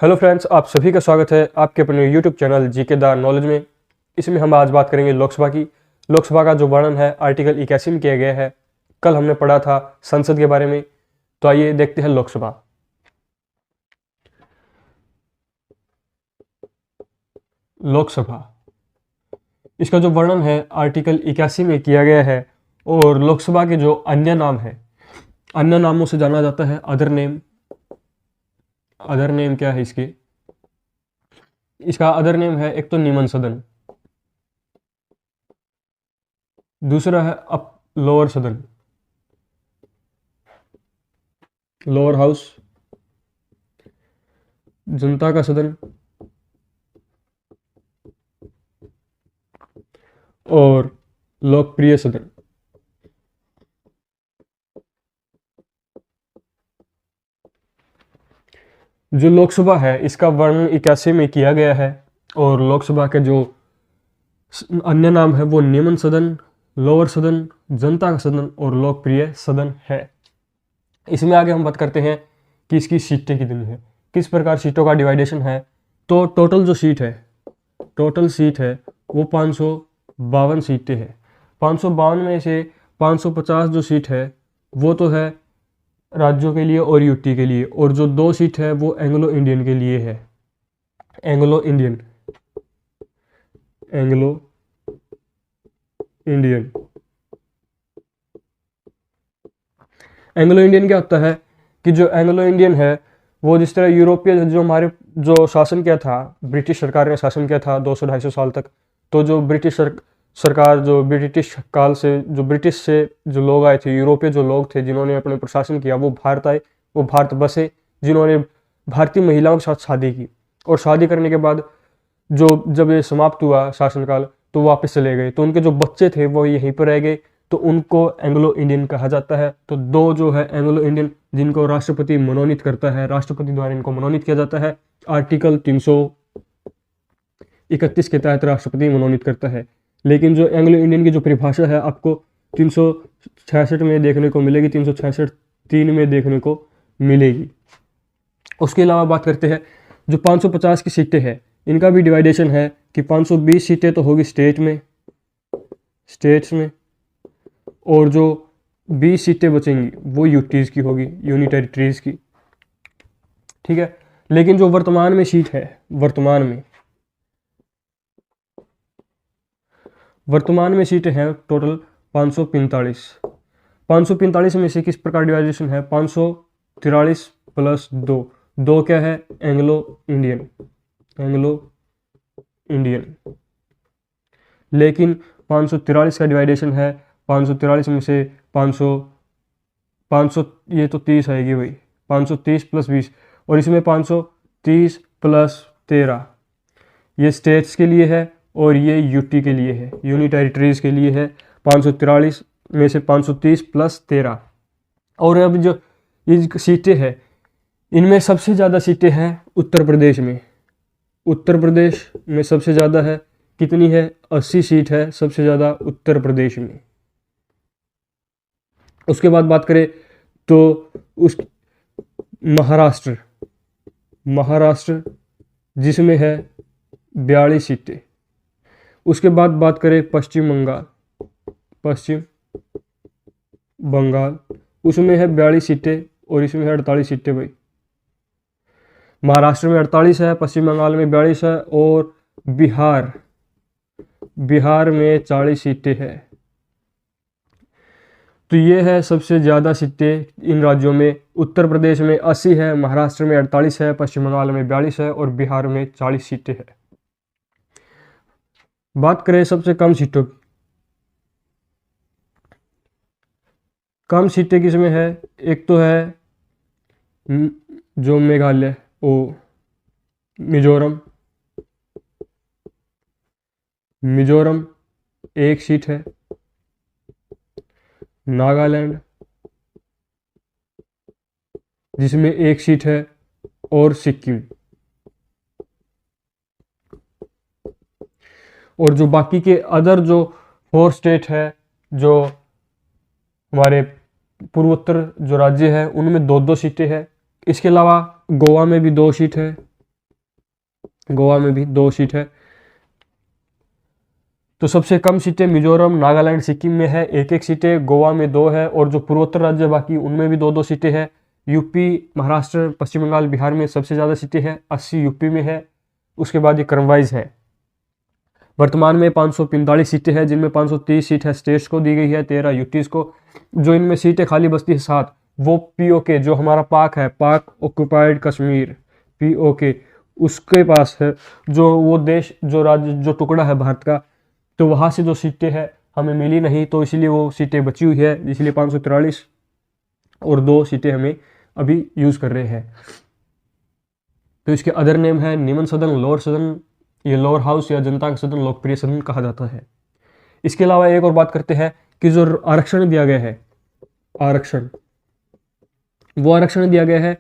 Hello friends, आप सभी का स्वागत है आपके अपने YouTube channel GK the knowledge में। इसमें हम आज बात करेंगे लोकसभा की। लोकसभा का जो वर्णन है आर्टिकल 81 में किया गया है। कल हमने पढ़ा था संसद के बारे में, तो आइए देखते हैं लोकसभा। लोकसभा, इसका जो वर्णन है आर्टिकल 81 में किया गया है। और लोकसभा के जो अन्य नाम है, अन्य नामों से जाना जाता है अदर नेम। अदर नेम क्या है इसका अदर नेम है, एक तो निम्न सदन, दूसरा है अप लोअर सदन, लोअर हाउस, जनता का सदन और लोकप्रिय सदन। जो लोकसभा है इसका वर्णन 81 में किया गया है। और लोकसभा के जो अन्य नाम है वो निम्न सदन, लोअर सदन, जनता का सदन और लोकप्रिय सदन है। इसमें आगे हम बात करते हैं कि इसकी सीटें कितनी है, किस प्रकार सीटों का डिवाइडेशन है। तो टोटल जो सीट है वो 552 सीटें हैं। 552 में से 550 जो सीट है वो तो है राज्यों के लिए और यूटी के लिए, और जो 2 सीट है वो एंग्लो इंडियन के लिए है। एंग्लो इंडियन एंग्लो इंडियन क्या होता है कि जो एंग्लो इंडियन है वो जिस तरह यूरोपीय जो हमारे जो शासन किया था, ब्रिटिश सरकार ने शासन किया था 200-250 साल तक। तो जो ब्रिटिश सरकार, जो ब्रिटिश काल से जो लोग आए थे, यूरोपीय जो लोग थे जिन्होंने अपने पर शासन किया, वो भारत आए, वो भारत बसे, जिन्होंने भारतीय महिलाओं के साथ शादी की। और शादी करने के बाद जब ये समाप्त हुआ शासनकाल तो वापस चले गए। तो उनके जो बच्चे थे वो यहीं पर रह गए, तो उनको एंग्लो इंडियन कहा जाता है। तो 2 जो है एंग्लो इंडियन जिनको राष्ट्रपति मनोनीत करता है, राष्ट्रपति द्वारा इनको मनोनीत किया जाता है। आर्टिकल 331 के तहत राष्ट्रपति मनोनीत करता है। लेकिन जो एंग्लो इंडियन की जो परिभाषा है आपको 366 में देखने को मिलेगी, 366(3) में देखने को मिलेगी। उसके अलावा बात करते हैं जो 550 की सीटें हैं, इनका भी डिवाइडेशन है कि 520 सीटें तो होगी स्टेट्स में, और जो 20 सीटें बचेंगी वो यूटीज की होगी, यूनियन टेरिटरीज की। ठीक है। लेकिन जो वर्तमान में सीट है, वर्तमान में सीटें हैं टोटल 545। 545 में से किस प्रकार डिवाइडेशन है, 543 प्लस 2 क्या है, एंग्लो इंडियन। लेकिन 543 का डिवाइडेशन है, 543 में से 500 ये तो 30 आएगी भाई, 530 प्लस 20, और इसमें 530 प्लस 13 ये स्टेट्स के लिए है और ये यूटी के लिए है, यूनियन टेरिटरीज के लिए है। 543 में से 530 प्लस 13। और अब जो ये सीटें हैं इनमें सबसे ज़्यादा सीटें हैं उत्तर प्रदेश में। उत्तर प्रदेश में सबसे ज़्यादा है, कितनी है, 80 सीट है सबसे ज़्यादा उत्तर प्रदेश में। उसके बाद बात करें तो उस महाराष्ट्र जिसमें है 42 सीटें। उसके बाद बात करें पश्चिम बंगाल, उसमें है 42 सीटें और इसमें है 48 सीटें भाई। महाराष्ट्र में 48 है, पश्चिम बंगाल में 42 है, और बिहार में 40 सीटें हैं। तो ये है सबसे ज़्यादा सीटें इन राज्यों में। उत्तर प्रदेश में 80 है, महाराष्ट्र में 48 है, पश्चिम बंगाल में 42 है और बिहार में 40 सीटें हैं। बात करें सबसे कम सीटों की, कम सीटें किसमें है, एक तो है जो मेघालय मिजोरम 1 सीट है, नागालैंड जिसमें 1 सीट है, और सिक्किम। और जो बाकी के अदर जो 4 स्टेट है, जो हमारे पूर्वोत्तर जो राज्य है उनमें 2-2 सीटें हैं। इसके अलावा गोवा में भी 2 सीट है, गोवा में भी 2 सीट है। तो सबसे कम सीटें मिजोरम, नागालैंड, सिक्किम में है, 1-1 सीटें। गोवा में 2 है, और जो पूर्वोत्तर राज्य बाकी उनमें भी 2-2 सीटें हैं। यूपी, महाराष्ट्र, पश्चिम बंगाल, बिहार में सबसे ज़्यादा सीटें हैं, 80 यूपी में है। उसके बाद ये क्रमवाइज है। वर्तमान में 545 सीटें हैं, जिनमें 530 सीट है स्टेट्स को दी गई है, 13 यूटीज को। जो इनमें सीटें खाली बचती है 7, वो पीओके, जो हमारा पाक है, पाक ऑक्युपाइड कश्मीर, पीओके, उसके पास है। जो वो देश, जो राज्य, जो टुकड़ा है भारत का, तो वहाँ से जो सीटें हैं हमें मिली नहीं, तो इसलिए वो सीटें बची हुई है, इसलिए 543, और 2 सीटें हमें अभी यूज़ कर रहे हैं। तो इसके अदर नेम है निमन सदन, लोअर सदन, ये लोअर हाउस या जनता का सदन, लोकप्रिय सदन कहा जाता है। इसके अलावा एक और बात करते हैं कि जो आरक्षण दिया गया है, आरक्षण, वो आरक्षण दिया गया है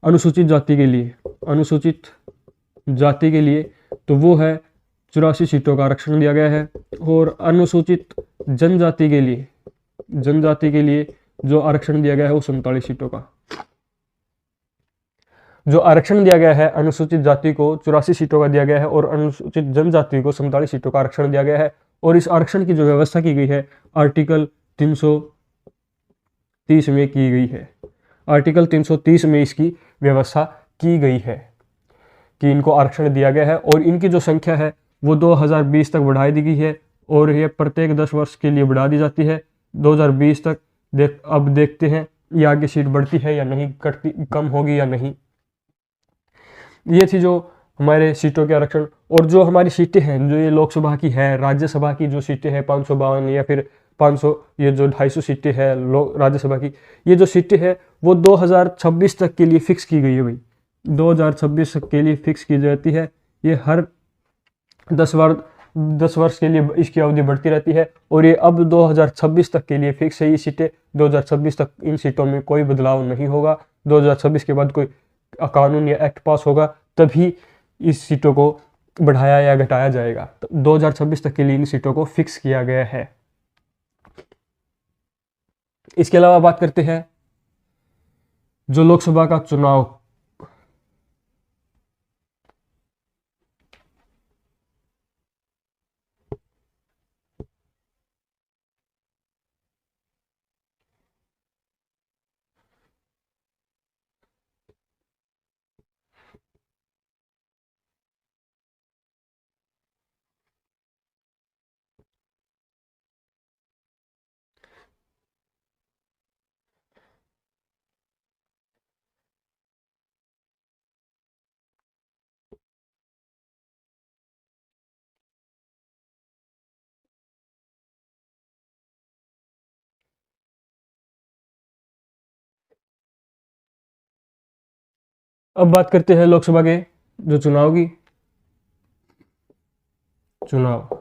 अनुसूचित जाति के लिए, अनुसूचित जाति के लिए, तो वो है 84 सीटों का आरक्षण दिया गया है। और अनुसूचित जनजाति के लिए, जनजाति के लिए जो आरक्षण दिया गया है वो 47 सीटों का। जो आरक्षण दिया गया है अनुसूचित जाति को 84 सीटों का दिया गया है, और अनुसूचित जनजाति को 47 सीटों का आरक्षण दिया गया है। और इस आरक्षण की जो व्यवस्था की गई है आर्टिकल 330 में की गई है। आर्टिकल 330 में इसकी व्यवस्था की गई है कि इनको आरक्षण दिया गया है, और इनकी जो संख्या है वो 2020 तक बढ़ाई दी गई है, और ये प्रत्येक 10 वर्ष के लिए बढ़ा दी जाती है 2020 तक। अब देखते हैं ये आगे सीट बढ़ती है या नहीं, कटती, कम होगी या नहीं। ये थी जो हमारे सीटों के आरक्षण। और जो हमारी सीटें हैं, जो ये लोकसभा की है, राज्यसभा की जो सीटें हैं 552 या फिर 500, ये जो 250 सीटें हैं राज्यसभा की, ये जो सीटें हैं वो 2026 तक के लिए फिक्स की गई है भाई। 2026 तक के लिए फिक्स की जाती है। ये हर 10 वर्ष के लिए इसकी अवधि बढ़ती रहती है, और ये अब 2026 तक के लिए फिक्स है ये सीटें। 2026 तक इन सीटों में कोई बदलाव नहीं होगा। 2026 के बाद कोई कानून या एक्ट पास होगा तभी इस सीटों को बढ़ाया या घटाया जाएगा। तो 2026 तक के लिए इन सीटों को फिक्स किया गया है। इसके अलावा बात करते हैं जो लोकसभा का चुनाव, अब बात करते हैं लोकसभा के जो चुनाव की, चुनाव,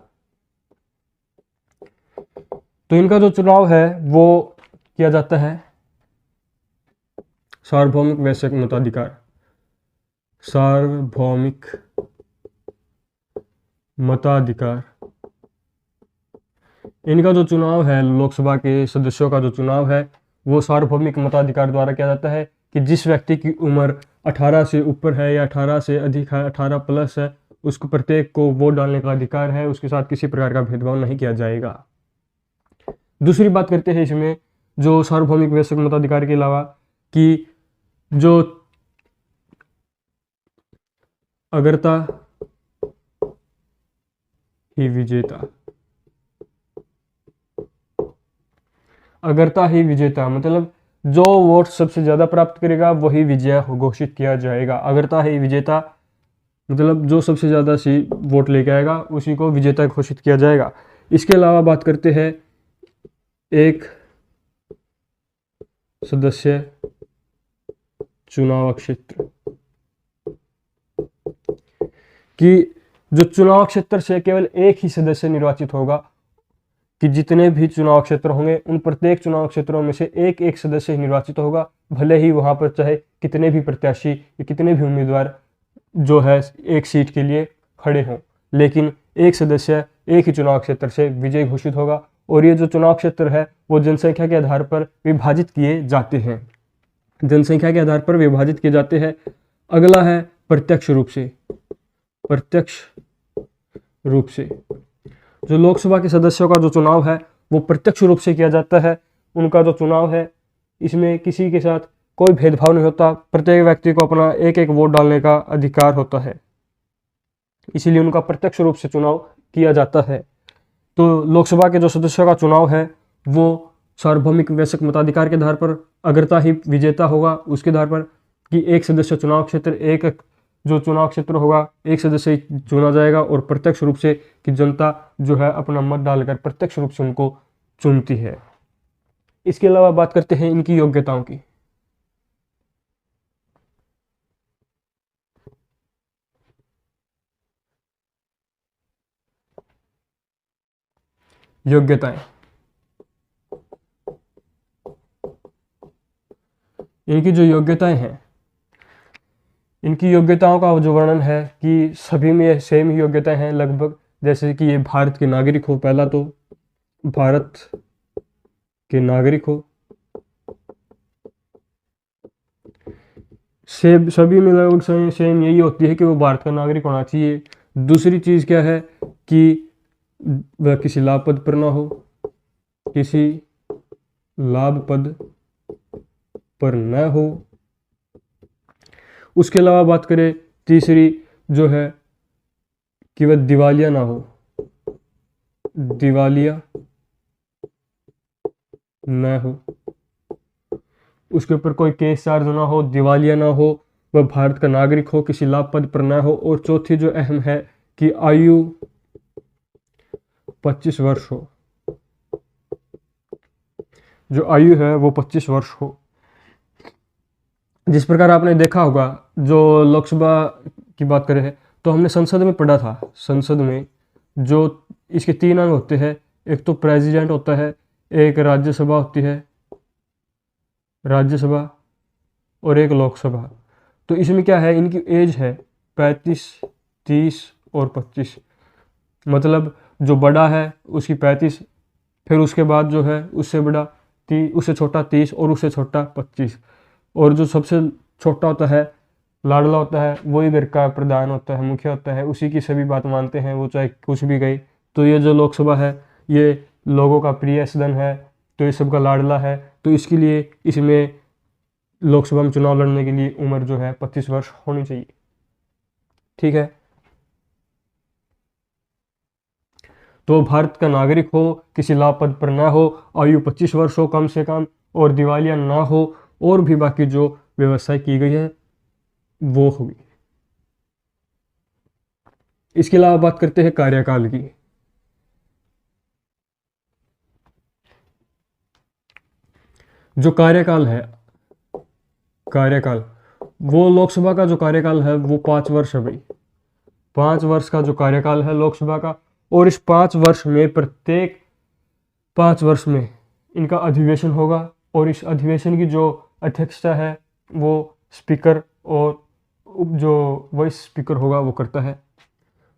तो इनका जो चुनाव है वो किया जाता है सार्वभौमिक वैश्विक मताधिकार, सार्वभौमिक मताधिकार। इनका जो चुनाव है, लोकसभा के सदस्यों का जो चुनाव है वो सार्वभौमिक मताधिकार द्वारा किया जाता है कि जिस व्यक्ति की उम्र 18 से ऊपर है या 18 से अधिक है, 18 प्लस है, उसको प्रत्येक को वोट डालने का अधिकार है। उसके साथ किसी प्रकार का भेदभाव नहीं किया जाएगा। दूसरी बात करते हैं इसमें जो सार्वभौमिक वैश्विक मताधिकार के अलावा कि जो अगरता ही विजेता, अगरता ही विजेता मतलब जो वोट सबसे ज़्यादा प्राप्त करेगा वही विजय घोषित किया जाएगा। अगरता ही विजेता मतलब जो सबसे ज़्यादा सी वोट लेके आएगा उसी को विजेता घोषित किया जाएगा। इसके अलावा बात करते हैं एक सदस्य चुनाव क्षेत्र कि जो चुनाव क्षेत्र से केवल एक ही सदस्य निर्वाचित होगा, कि जितने भी चुनाव क्षेत्र होंगे उन प्रत्येक चुनाव क्षेत्रों में से एक एक सदस्य ही निर्वाचित होगा, भले ही वहां पर चाहे कितने भी प्रत्याशी या कितने भी उम्मीदवार जो है एक सीट के लिए खड़े हों, लेकिन एक सदस्य एक ही चुनाव क्षेत्र से विजयी घोषित होगा। और ये जो चुनाव क्षेत्र है वो जनसंख्या के आधार पर विभाजित किए जाते हैं, जनसंख्या के आधार पर विभाजित किए जाते हैं। अगला है प्रत्यक्ष रूप से, प्रत्यक्ष रूप से। जो लोकसभा के सदस्यों का जो चुनाव है वो प्रत्यक्ष रूप से किया जाता है। उनका जो चुनाव है इसमें किसी के साथ कोई भेदभाव नहीं होता, प्रत्येक व्यक्ति को अपना एक एक वोट डालने का अधिकार होता है, इसीलिए उनका प्रत्यक्ष रूप से चुनाव किया जाता है। तो लोकसभा के जो सदस्यों का चुनाव है वो सार्वभौमिक वयस्क मताधिकार के आधार पर अग्रता ही विजेता होगा, उसके आधार पर कि एक सदस्य चुनाव क्षेत्र, एक जो चुनाव क्षेत्र होगा एक सदस्य चुना जाएगा, और प्रत्यक्ष रूप से कि जनता जो है अपना मत डालकर प्रत्यक्ष रूप से उनको चुनती है। इसके अलावा बात करते हैं इनकी योग्यताओं की। योग्यताएं, इनकी जो योग्यताएं हैं, इनकी योग्यताओं का जो वर्णन है कि सभी में सेम ही योग्यताएं हैं लगभग, जैसे कि ये भारत के नागरिक हो, पहला तो भारत के नागरिक हो, सेम सभी में लगभग सेम यही होती है कि वो भारत का नागरिक होना चाहिए। दूसरी चीज़ क्या है कि वह किसी लाभ पद पर ना हो, किसी लाभ पद पर न हो। उसके अलावा बात करें तीसरी जो है कि वह दिवालिया ना हो, दिवालिया न हो, उसके ऊपर कोई केस चार्ज ना हो, दिवालिया ना हो, वह भारत का नागरिक हो, किसी लाभ पद पर ना हो। और चौथी जो अहम है कि आयु 25 वर्ष हो, जो आयु है वो 25 वर्ष हो। जिस प्रकार आपने देखा होगा, जो लोकसभा की बात करें तो हमने संसद में पढ़ा था, संसद में जो इसके 3 अंग होते हैं, एक तो प्रेसिडेंट होता है, एक राज्यसभा होती है, राज्यसभा, और एक लोकसभा। तो इसमें क्या है, इनकी एज है 35, 30 और 25, मतलब जो बड़ा है उसकी 35, फिर उसके बाद जो है उससे बड़ा 30, उससे छोटा 30 और उससे छोटा 25, और जो सबसे छोटा होता है, लाडला होता है, वही घर का प्रधान होता है, मुखिया होता है, उसी की सभी बात मानते हैं, वो चाहे कुछ भी गई। तो ये जो लोकसभा है ये लोगों का प्रिय सदन है, तो ये सबका लाडला है, तो इसके लिए इसमें लोकसभा में चुनाव लड़ने के लिए उम्र जो है 25 वर्ष होनी चाहिए। ठीक है, तो भारत का नागरिक हो, किसी लाभ पद पर ना हो, आयु 25 वर्ष हो कम से कम, और दिवालिया ना हो, और भी बाकी जो व्यवस्था की गई है वो होगी। इसके अलावा बात करते हैं कार्यकाल की। जो कार्यकाल है, कार्यकाल, वो लोकसभा का जो कार्यकाल है वो 5 वर्ष है भाई, 5 वर्ष का जो कार्यकाल है लोकसभा का। और इस 5 वर्ष में प्रत्येक 5 वर्ष में इनका अधिवेशन होगा, और इस अधिवेशन की जो अध्यक्षता है वो स्पीकर और जो वाइस स्पीकर होगा वो करता है।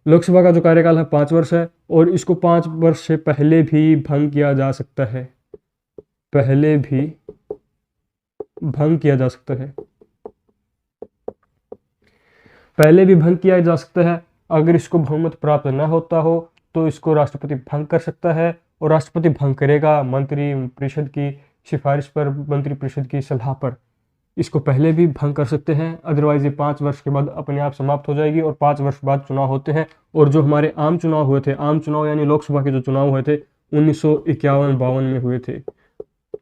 लोकसभा का जो कार्यकाल है 5 वर्ष है, और इसको 5 वर्ष से पहले भी भंग किया जा सकता है, पहले भी भंग किया जा सकता है, पहले भी भंग किया जा सकता है। अगर इसको बहुमत प्राप्त न होता हो तो इसको राष्ट्रपति भंग कर सकता है, और राष्ट्रपति भंग करेगा मंत्री परिषद की सिफारिश पर, मंत्री परिषद की सलाह पर, इसको पहले भी भंग कर सकते हैं। अदरवाइज ये 5 वर्ष के बाद अपने आप समाप्त हो जाएगी, और 5 वर्ष बाद चुनाव होते हैं। और जो हमारे आम चुनाव हुए थे, आम चुनाव यानी लोकसभा के जो चुनाव हुए थे 1951-52 में हुए थे,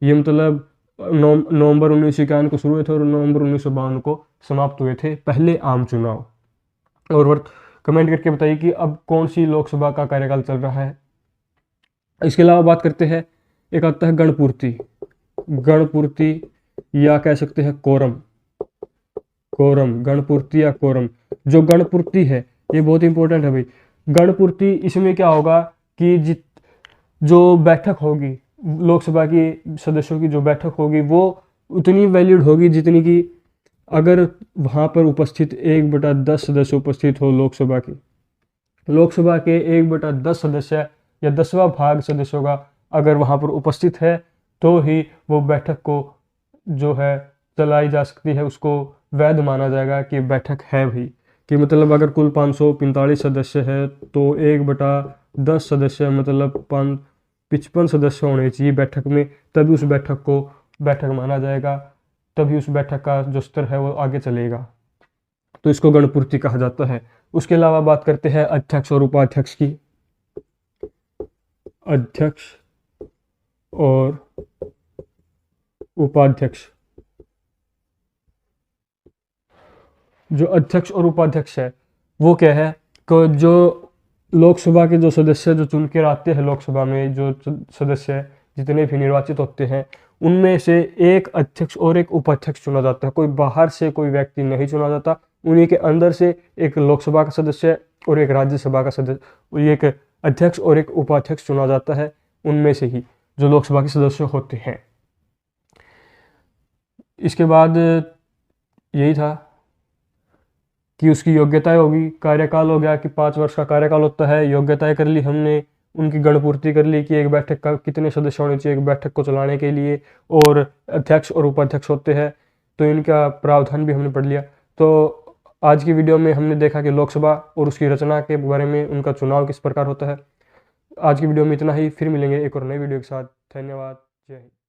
ये मतलब नवंबर 1951 को शुरू हुए थे और नवंबर 1952 को समाप्त हुए थे पहले आम चुनाव। और कमेंट करके बताइए कि अब कौन सी लोकसभा का कार्यकाल चल रहा है। इसके अलावा बात करते हैं, एक आता है गणपूर्ति, गणपूर्ति या कह सकते हैं कोरम, कोरम, गणपूर्ति या कोरम। जो गणपूर्ति है ये बहुत इंपॉर्टेंट है भाई। गणपूर्ति, इसमें क्या होगा कि जो बैठक होगी लोकसभा की सदस्यों की, जो बैठक होगी वो उतनी वैलिड होगी जितनी कि अगर वहाँ पर उपस्थित 1/10 सदस्य उपस्थित हो लोकसभा की, लोकसभा के 1/10 सदस्य या 10वां भाग सदस्यों का अगर वहाँ पर उपस्थित है तो ही वो बैठक को जो है चलाई जा सकती है, उसको वैध माना जाएगा कि बैठक है भी। कि मतलब अगर कुल 545 सदस्य है तो 1/10 सदस्य मतलब 55 सदस्य होने चाहिए बैठक में, तभी उस बैठक को बैठक माना जाएगा, तभी उस बैठक का जो स्तर है वो आगे चलेगा। तो इसको गणपूर्ति कहा जाता है। उसके अलावा बात करते हैं अध्यक्ष और उपाध्यक्ष की। अध्यक्ष और उपाध्यक्ष, जो अध्यक्ष और उपाध्यक्ष है वो क्या है कि जो लोकसभा के जो सदस्य जो चुन के आते हैं, लोकसभा में जो सदस्य जितने भी निर्वाचित होते हैं उनमें से एक अध्यक्ष और एक उपाध्यक्ष चुना जाता है। कोई बाहर से कोई व्यक्ति नहीं चुना जाता, उन्हीं के अंदर से एक लोकसभा का सदस्य और एक राज्यसभा का सदस्य, एक अध्यक्ष और एक उपाध्यक्ष चुना जाता है उनमें से ही जो लोकसभा के सदस्य होते हैं। इसके बाद यही था कि उसकी योग्यताएं होगी, कार्यकाल हो गया कि 5 वर्ष का कार्यकाल होता है, योग्यताएं कर ली हमने, उनकी गणपूर्ति कर ली कि एक बैठक का कितने सदस्य होने चाहिए एक बैठक को चलाने के लिए, और अध्यक्ष और उपाध्यक्ष होते हैं, तो इनका प्रावधान भी हमने पढ़ लिया। तो आज की वीडियो में हमने देखा कि लोकसभा और उसकी रचना के बारे में, उनका चुनाव किस प्रकार होता है। आज की वीडियो में इतना ही, फिर मिलेंगे एक और नई वीडियो के साथ। धन्यवाद। जय हिंद।